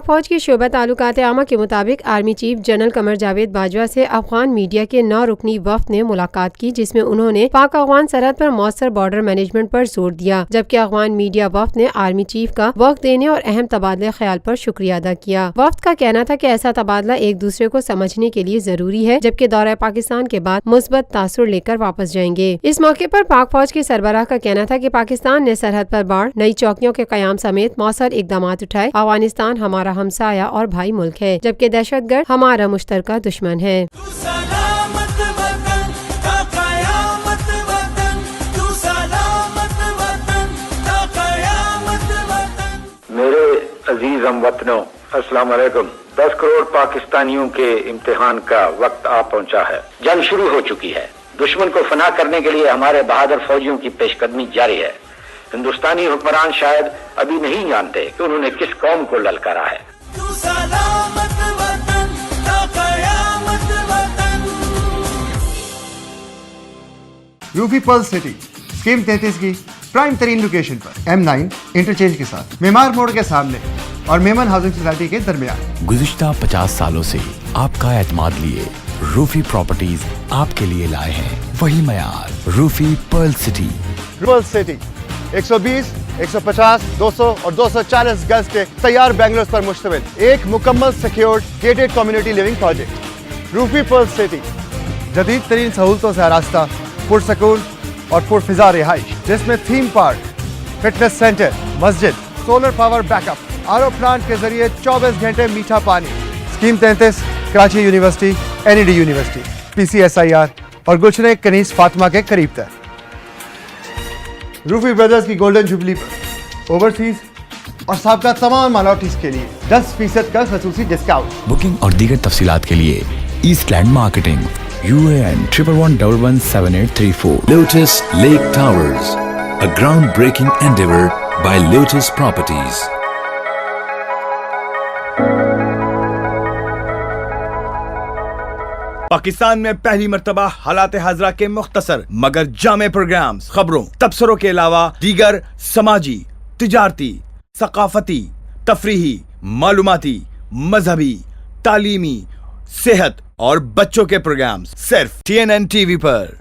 पाक फौज के शोबा ताल्लुकात आमा के मुताबिक army chief general Qamar Javed Bajwa से अफगान मीडिया के 9 रुकनी वफ्द ने मुलाकात की, जिसमें उन्होंने पाक अफगान सरहद पर मौसर बॉर्डर मैनेजमेंट पर जोर दिया, जबकि अफगान मीडिया वफ्द ने आर्मी चीफ का वक्त देने और अहम तबादले ख्याल पर शुक्रिया अदा किया। वफ्द का कहना था कि ऐसा तबादला एक दूसरे को समझने के लिए जरूरी है, जबकि दौरा पाकिस्तान के बाद मुस्बत तासुर लेकर वापस जाएंगे। इस मौके पर पाक फौज के सरबराह का कहना था कि पाकिस्तान ने सरहद पर बाढ़, नई चौकियों के कयाम समेत मौसर इकदामात उठाए। अफगानिस्तान हमारा हमसाया और भाई मुल्क है, जबकि दहशतगर्द हमारा मुश्तरका दुश्मन है। मेरे अजीज हमवतनों, अस्सलाम वालेकुम। 10 करोड़ पाकिस्तानियों के इम्तिहान का वक्त आ पहुंचा है। जंग शुरू हो चुकी है। दुश्मन को फना करने के लिए हमारे बहादुर फौजियों की पेशकदमी जारी है। हिंदुस्तानी हुक्मरान शायद अभी नहीं जानते कि उन्होंने किस कौम को ललकारा है। रूफी पर्ल सिटी स्कीम 33 की प्राइम तरीन लोकेशन पर M9 इंटरचेंज के साथ मेमार मोड़ के सामने और मेमन हाउसिंग सोसाइटी के दरमियान। गुज़िश्ता 50 सालों से आपका एतमाद लिए रूफी प्रॉपर्टीज आपके लिए लाए हैं वही मयार। Rufi pearl city. Pearl city 120, 150, 200 और 240 गज के तैयार बैंगलोस पर मुश्तमिल एक मुकम्मल secured gated community living project. Rufi pearl city जदीद तरीन सहूलतों से आरास्ता, पुरसकून और पुरफिजा रिहाइश, जिसमें थीम पार्क, फिटनेस सेंटर, मस्जिद, solar power backup, RO plant के जरिए 24 घंटे मीठा पानी। Scheme 33 Karachi university, NED university, PCSIR और गुलशन कनीस फातिमा के करीब तक। रूफी ब्रदर्स की गोल्डन जुबली पर ओवरसीज और साबका तमाम माइनॉरिटीज के लिए 10% का खसूसी डिस्काउंट। बुकिंग और दीगर तफसीलात के लिए ईस्टलैंड marketing UAN 11117834। Lotus Lake Towers, a groundbreaking endeavor by Lotus Properties. Pakistan में पहली मर्तबा हालात हाजरा के मुख्तसर मगर जामे प्रोग्राम्स, खबरों, तबसरों के अलावा दीगर समाजी, तिजारती, सकाफती, तफरीही, मालूमाती, मजहबी, तालीमी, सेहत और बच्चों के प्रोग्राम्स सिर्फ TNN TV पर।